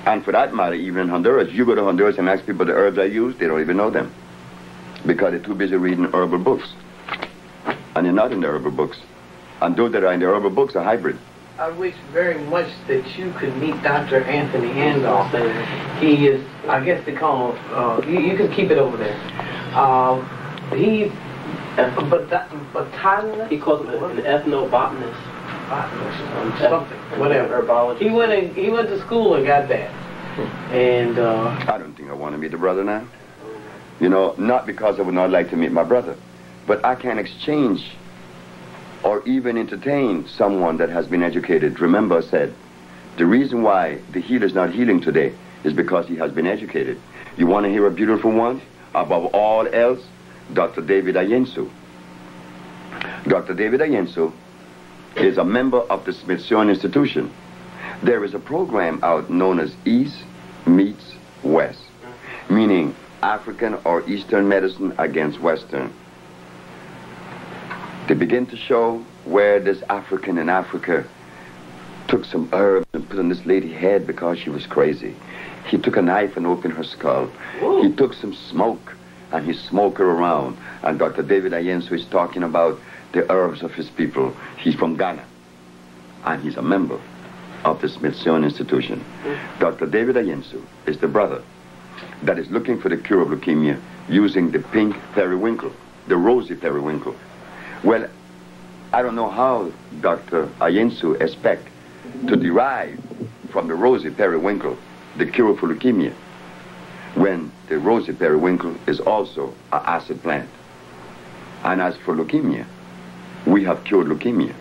And for that matter, even in Honduras, you go to Honduras and ask people the herbs I use, they don't even know them. Because they're too busy reading herbal books. And they're not in the herbal books. And those that are in the herbal books are hybrid. I wish very much that you could meet Dr. Anthony Andoff. He is, I guess they call him, you can keep it over there. But Tyler? He calls him an ethnobotanist. Something, whatever. Herbology. He went to school and got that. And I don't think I want to meet the brother now. You know, not because I would not like to meet my brother, but I can exchange or even entertain someone that has been educated. Remember I said, the reason why the healer is not healing today is because he has been educated. You want to hear a beautiful one? Above all else, Dr. David Ayensu. Dr. David Ayensu is a member of the Smithsonian Institution. There is a program out known as East Meets West, meaning African or Eastern medicine against Western. They begin to show where this African in Africa took some herbs and put on this lady's head because she was crazy. He took a knife and opened her skull. Ooh. He took some smoke and he smoked her around. And Dr. David Ayensu is talking about the herbs of his people. He's from Ghana, and he's a member of the Smithsonian Institution. Dr. David Ayensu is the brother that is looking for the cure of leukemia using the pink periwinkle, the rosy periwinkle. Well, I don't know how Dr. Ayensu expect to derive from the rosy periwinkle the cure for leukemia when the rosy periwinkle is also an acid plant. And as for leukemia, we have cured leukemia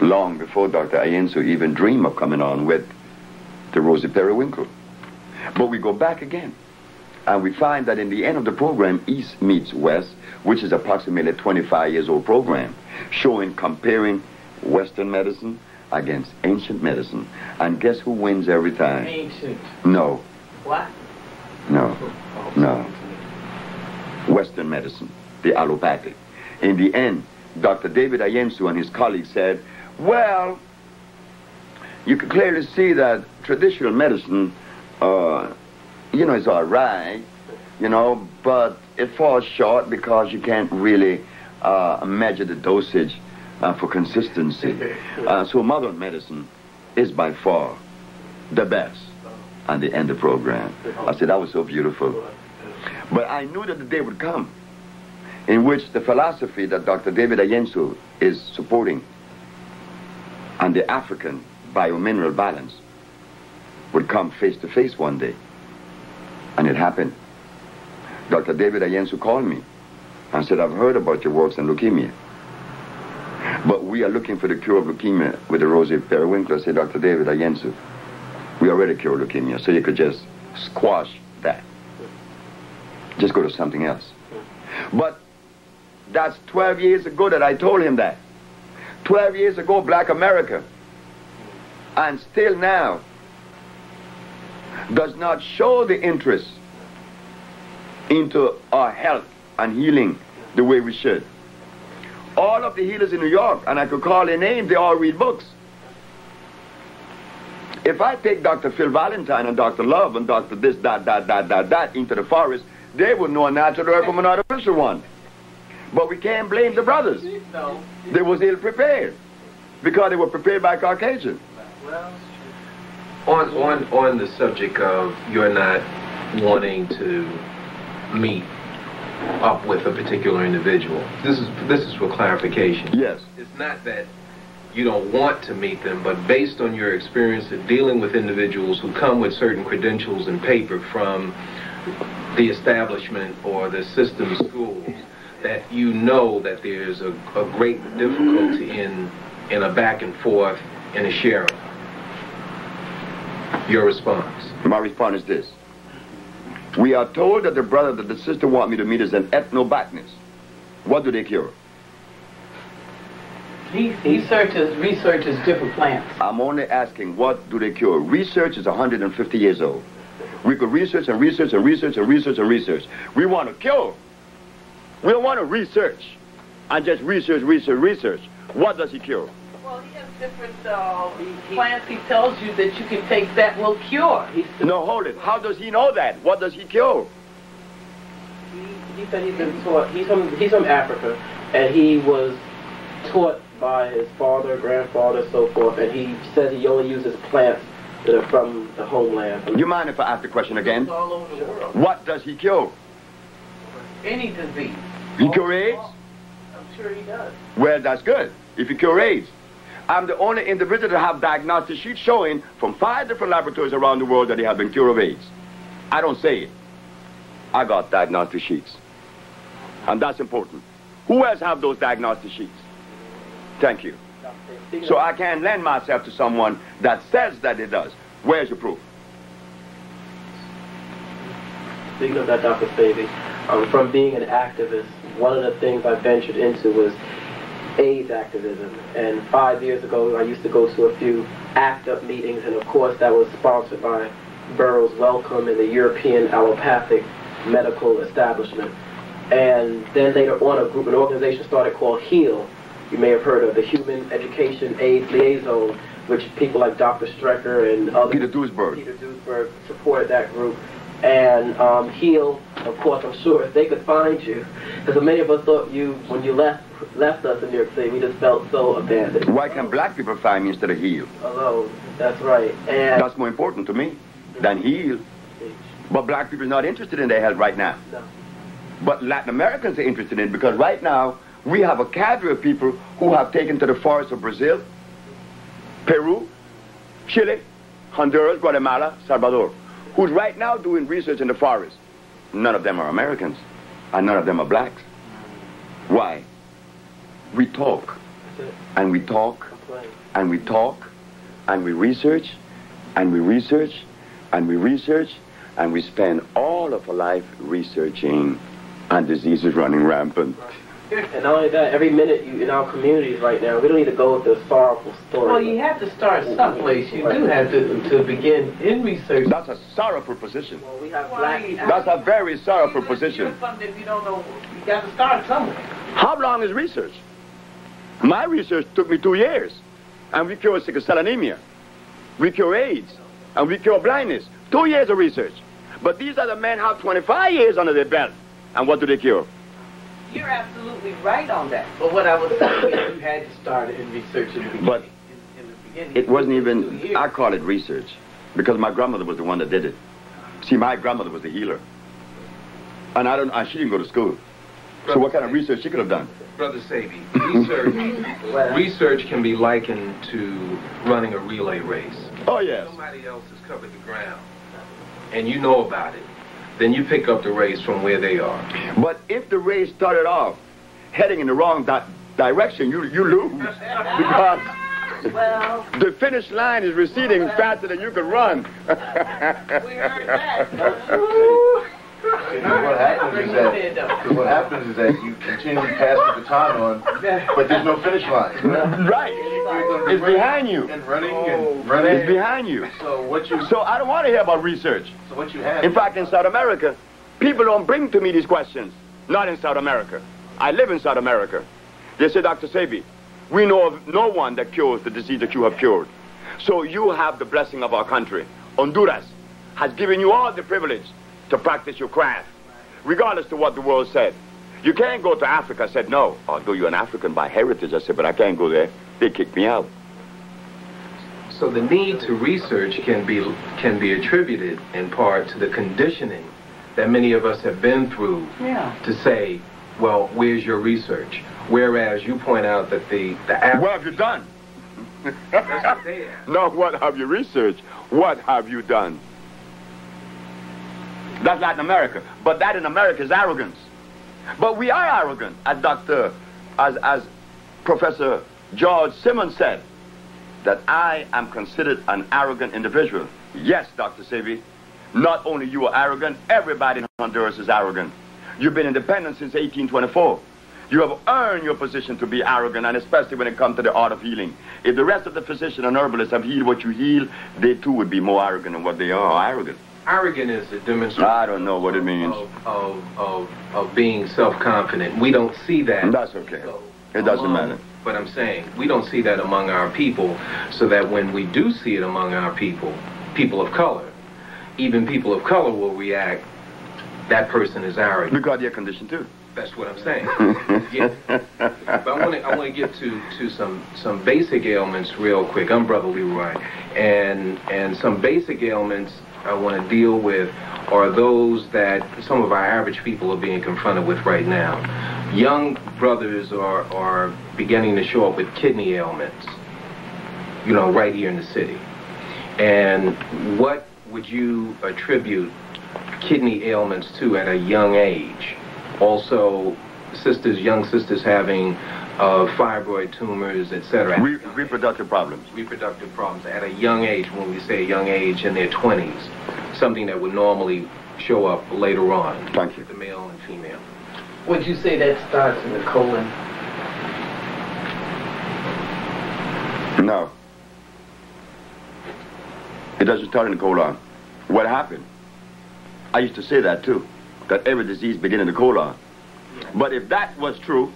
long before Dr. Ayensu even dreamed of coming on with the rosy periwinkle. But we go back again, and we find that in the end of the program, East Meets West, which is approximately a 25 years old program, showing, comparing Western medicine against ancient medicine. And guess who wins every time? Ancient. No. What? No. No. Western medicine, the allopathic. In the end, Dr. David Ayensu and his colleagues said, well, you can clearly see that traditional medicine, you know, is all right, you know, but it falls short because you can't really measure the dosage for consistency. So modern medicine is by far the best. And they end the program. I said, that was so beautiful. But I knew that the day would come in which the philosophy that Dr. David Ayensu is supporting and the African BioMineral balance would come face to face one day. And it happened. Dr. David Ayensu called me and said, I've heard about your works on leukemia, but we are looking for the cure of leukemia with the rosy periwinkle. I said, Dr. David Ayensu, we already cured leukemia, so you could just squash that. Just go to something else. But that's 12 years ago that I told him that. 12 years ago, Black America, and still now, does not show the interest into our health and healing the way we should. All of the healers in New York, and I could call their names, they all read books. If I take Dr. Phil Valentine and Dr. Love and Dr. this, that into the forest, they would know a natural herb from an artificial one. But we can't blame the brothers. No. They was ill prepared because they were prepared by Caucasians. Well, on the subject of you're not wanting to meet up with a particular individual, this is for clarification. Yes. It's not that you don't want to meet them, but based on your experience of dealing with individuals who come with certain credentials and paper from the establishment or the system schools, that you know that there's a great difficulty in a back and forth in a sharing. Your response? My response is this. We are told that the brother that the sister want me to meet is an ethnobotanist. What do they cure? He researches different plants. I'm only asking, what do they cure? Research is 150 years old. We could research and research and research and research and research. We want to cure. We don't want to research and just research. What does he cure? Well, he has different plants. He tells you that you can take that will cure. No, hold it. How does he know that? What does he cure? He said he's been taught. He's from Africa, and he was taught by his father, grandfather, so forth. And he says he only uses plants that are from the homeland. You mind if I ask the question again? All over the world. What does he cure? Any disease. He cure AIDS? I'm sure he does. Well, that's good. If he cure AIDS. I'm the only individual to have diagnostic sheets showing from 5 different laboratories around the world that he has been cured of AIDS. I don't say it. I got diagnostic sheets. And that's important. Who else have those diagnostic sheets? Thank you. So I can't lend myself to someone that says that it does. Where's your proof? Speaking of that, Dr. Sebi, from being an activist, one of the things I ventured into was AIDS activism. And 5 years ago, I used to go to a few ACT UP meetings, and of course that was sponsored by Burroughs Wellcome and the European allopathic medical establishment. And then later on, an organization started called HEAL. You may have heard of the Human Education AIDS Liaison, which people like Dr. Strecker and others, Peter Duisberg supported that group. And HEAL, of course, I'm sure if they could find you, because many of us thought when you left us in New York City, we just felt so abandoned. Why can't black people find me instead of HEAL? Alone, that's right. And that's more important to me than HEAL. But black people are not interested in their health right now. No. But Latin Americans are interested in it because right now we have a cadre of people who have taken to the forests of Brazil, Peru, Chile, Honduras, Guatemala, Salvador, who's right now doing research in the forest. None of them are Americans, and none of them are blacks. Why? We talk, and we talk, and we talk, and we research, and we research, and we research, and we spend all of our life researching, and disease is running rampant. And not only that, every minute in our communities right now, we don't need to go with the sorrowful story. Well, you have to start someplace. You do have to begin in research. That's a sorrowful position. Well, we have black. That's a very sorrowful position. If you don't know, you got to start somewhere. How long is research? My research took me 2 years, and we cure sickle cell anemia. We cure AIDS, and we cure blindness. 2 years of research. But these other men have 25 years under their belt, and what do they cure? You're absolutely right on that. But what I was saying is you had to start in research in the beginning. But in the beginning, it wasn't even, I call it research, because my grandmother was the one that did it. See, my grandmother was the healer. And she didn't go to school. So what kind of research she could have done? Brother Sebi, research can be likened to running a relay race. Oh, yes. Somebody else has covered the ground, and you know about it. Then you pick up the race from where they are. But if the race started off heading in the wrong direction, you lose. Because the finish line is receding faster than you can run. We heard that. What happens is that you continue to pass the baton on, but there's no finish line. Right. It's behind you. And running and running. It's behind you. So I don't want to hear about research. So what you have. In fact, in South America, people don't bring to me these questions. Not in South America. I live in South America. They say, Dr. Sebi, we know of no one that cures the disease that you have cured. So you have the blessing of our country. Honduras has given you all the privilege to practice your craft, regardless of what the world said. You can't go to Africa. I said, no. Although you're an African by heritage, I said, but I can't go there. They kicked me out. So the need to research can be attributed in part to the conditioning that many of us have been through to say, well, where's your research? Whereas you point out that what have you done? That's what they ask. No, what have you researched? What have you done? That's Latin America. But that in America is arrogance. But we are arrogant, as Professor George Simmons said, that I am considered an arrogant individual. Yes, Dr. Sebi, not only you are arrogant, everybody in Honduras is arrogant. You've been independent since 1824. You have earned your position to be arrogant, and especially when it comes to the art of healing. If the rest of the physicians and herbalists have healed what you heal, they too would be more arrogant than what they are, arrogant. Arrogant is a demonstration. I don't know what it means. Of being self-confident. We don't see that. That's okay. It doesn't matter. But I'm saying we don't see that among our people, so that when we do see it among our people, people of color, even people of color will react, that person is arrogant. Because they're conditioned too. That's what I'm saying. Yeah. But I want to get to some basic ailments real quick. I'm Brother Leroy, and some basic ailments I want to deal with are those that some of our average people are being confronted with right now. Young brothers are beginning to show up with kidney ailments, you know, right here in the city. And what would you attribute kidney ailments to at a young age? Also, young sisters having fibroid tumors, etc. Reproductive problems. Reproductive problems at a young age. When we say young age, in their 20s, something that would normally show up later on. Thank you. The male and female. Would you say that starts in the colon? No. It doesn't start in the colon. What happened? I used to say that too, that every disease begins in the colon. But if that was true,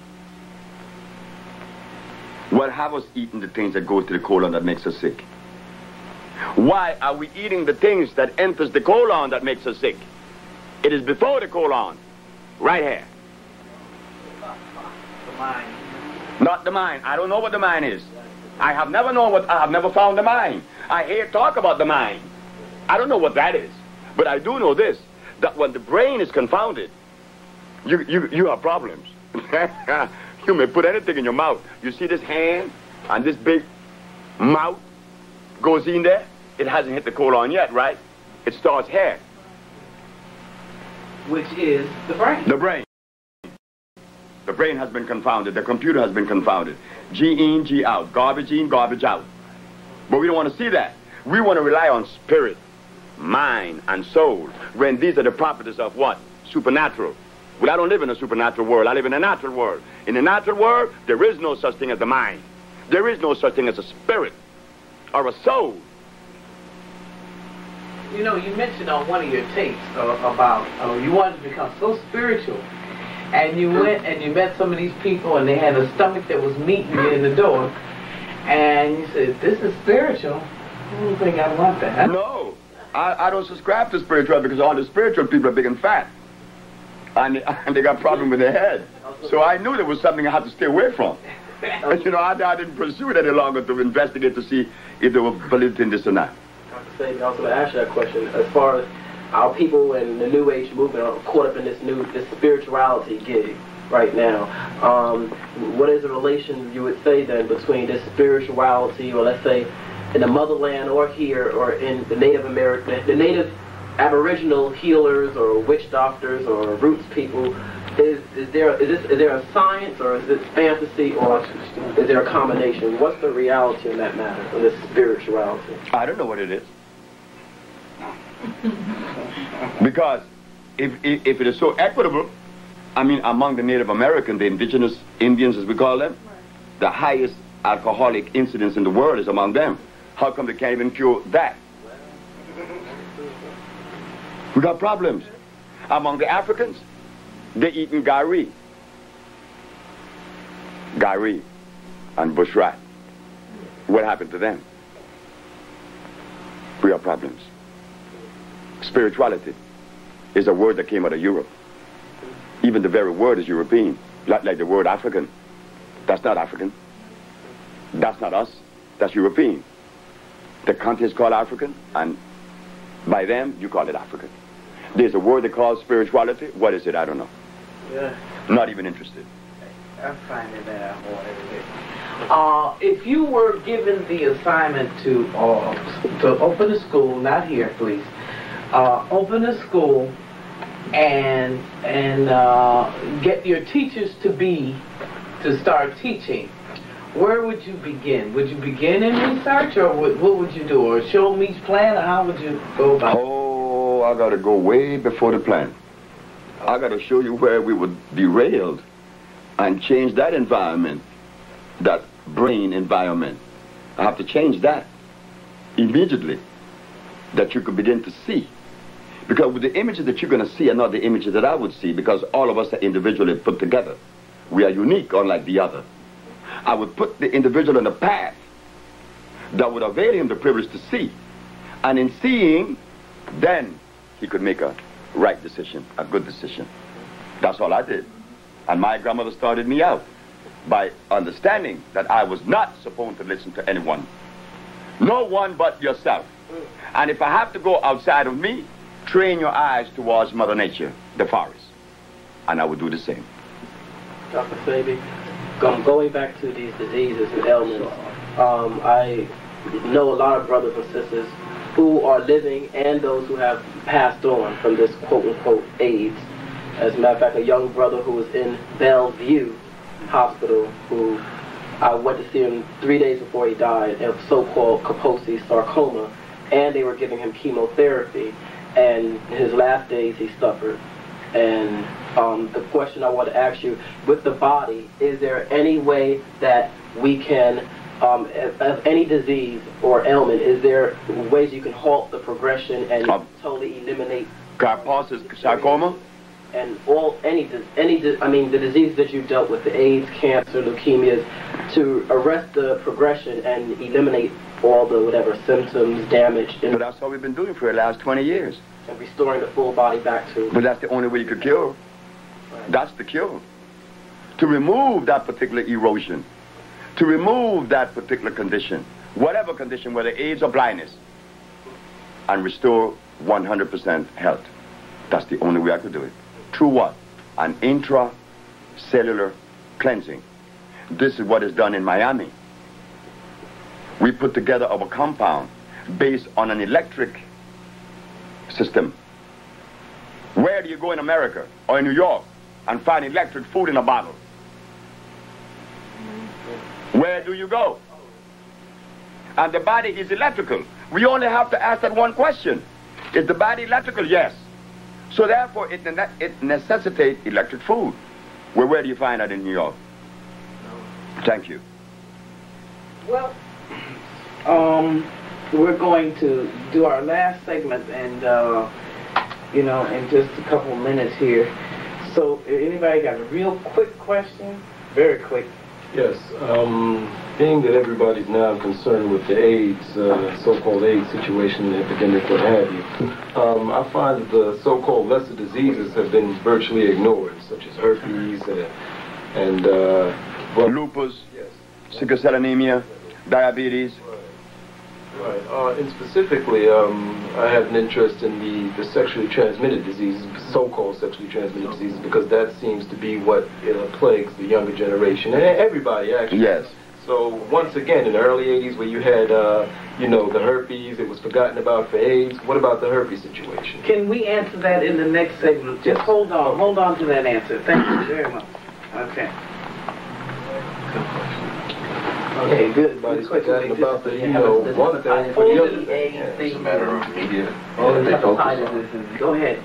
what have us eating the things that go to the colon that makes us sick? Why are we eating the things that enters the colon that makes us sick? It is before the colon, right here. The mind. Not the mind. I don't know what the mind is. I have never found the mind. I hear talk about the mind. I don't know what that is. But I do know this, that when the brain is confounded, you have problems. You may put anything in your mouth. You see this hand and this big mouth goes in there. It hasn't hit the colon yet, right? It starts here. Which is the brain. The brain. The brain has been confounded. The computer has been confounded. G in, G out. Garbage in, garbage out. But we don't want to see that. We want to rely on spirit, mind, and soul, when these are the properties of what? Supernatural. Well, I don't live in a supernatural world. I live in a natural world. In the natural world, there is no such thing as the mind. There is no such thing as a spirit or a soul. You know, you mentioned on one of your tapes about you wanted to become so spiritual, and you went and you met some of these people, and they had a stomach that was meeting you in the door, and you said, "This is spiritual. I don't think I want that." No, I don't subscribe to spiritual, because all the spiritual people are big and fat, and they got problems with their head. So I knew there was something I had to stay away from. You know, I didn't pursue it any longer to investigate to see if they were believed in this or not. Dr. Sebi, also to ask you that question, as far as our people and the New Age movement are caught up in this spirituality gig right now, what is the relation, you would say then, between this spirituality, or let's say in the motherland or here, or in the Native American, the Native Aboriginal healers or witch doctors or roots people? Is there a science, or is it fantasy, or is there a combination? What's the reality in that matter, of this spirituality? I don't know what it is. Because if it is so equitable, I mean, among the Native American, the indigenous Indians, as we call them, the highest alcoholic incidence in the world is among them. How come they can't even cure that? We got problems. Among the Africans, they eating gari and bush rat. What happened to them? We have problems. Spirituality is a word that came out of Europe. Even the very word is European, like the word African. That's not African. That's not us. That's European. The country is called African, and by them, you call it African. There's a word they call spirituality. What is it? I don't know. Yeah. Not even interested. I find it that if you were given the assignment to open a school, not here, please, open a school and get your teachers to start teaching, where would you begin? Would you begin in research, or what would you do? Or show me each plan, or how would you go about it? Oh, I got to go way before the plan. I got to show you where we were derailed and change that environment, that brain environment. I have to change that immediately, that you could begin to see. Because with the images that you're going to see are not the images that I would see, because all of us are individually put together. We are unique, unlike the other. I would put the individual on a path that would avail him the privilege to see. And in seeing, then he could make a right decision, a good decision. That's all I did. And my grandmother started me out by understanding that I was not supposed to listen to anyone. No one but yourself. And if I have to go outside of me, train your eyes towards Mother Nature, the forest. And I would do the same. Dr. Sebi, going back to these diseases and ailments, I know a lot of brothers and sisters who are living and those who have passed on from this quote-unquote AIDS. As a matter of fact, a young brother who was in Bellevue Hospital, who I went to see him 3 days before he died, of so-called Kaposi sarcoma, and they were giving him chemotherapy, and in his last days he suffered. And the question I want to ask you, with the body, is there any way that we can, of any disease or ailment, is there ways you can halt the progression and totally eliminate Kaposi sarcoma? And the diseases that you've dealt with, the AIDS, cancer, leukemias, to arrest the progression and eliminate all the whatever symptoms, damage. But that's what we've been doing for the last 20 years. And restoring the full body back to. But that's the only way you could cure. Right. That's the cure. To remove that particular erosion, to remove that particular condition, whatever condition, whether AIDS or blindness, and restore 100% health. That's the only way I could do it. Through what? An intracellular cleansing. This is what is done in Miami. We put together our compound based on an electric system. Where do you go in America or in New York and find electric food in a bottle? Where do you go? And the body is electrical. We only have to ask that one question. Is the body electrical? Yes. So therefore, it necessitates electric food. Well, where do you find that in New York? Thank you. Well, we're going to do our last segment, and in just a couple minutes here. So, anybody got a real quick question? Very quick. Yes. Being that everybody's now concerned with the AIDS, so-called AIDS situation, epidemic, what have you, I find that the so-called lesser diseases have been virtually ignored, such as herpes and lupus, yes, sickle cell anemia, diabetes. Right. And specifically, I have an interest in the sexually transmitted diseases, so-called sexually transmitted diseases, because that seems to be what plagues the younger generation, and everybody, actually. Yes. So, once again, in the early 80s, where you had, the herpes, it was forgotten about for AIDS. What about the herpes situation? Can we answer that in the next segment? Just hold on to that answer. Thank you very much. Okay. Okay, good. Everybody's forgotten about the, one thing for the other thing. It's a matter of media. Go ahead.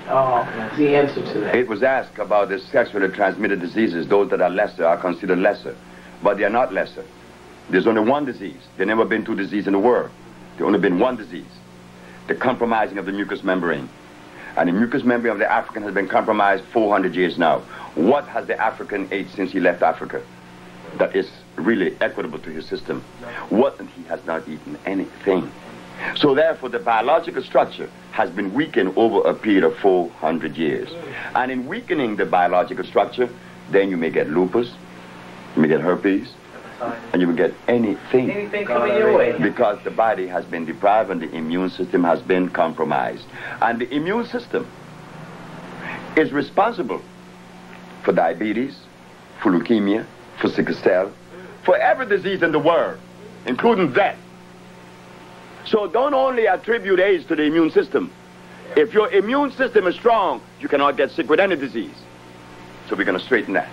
The answer to that. It was asked about the sexually transmitted diseases. Those that are lesser are considered lesser, but they are not lesser. There's only one disease. There's never been two diseases in the world. There's only been one disease, the compromising of the mucous membrane. And the mucous membrane of the African has been compromised 400 years now. What has the African ate since he left Africa that is really equitable to his system? What? He has not eaten anything. So therefore, the biological structure has been weakened over a period of 400 years. And in weakening the biological structure, then you may get lupus, you may get herpes, and you will get anything. Anything coming your way. Because the body has been deprived and the immune system has been compromised. And the immune system is responsible for diabetes, for leukemia, for sickle cell, for every disease in the world, including death. So don't only attribute AIDS to the immune system. If your immune system is strong, you cannot get sick with any disease. So we're going to straighten that.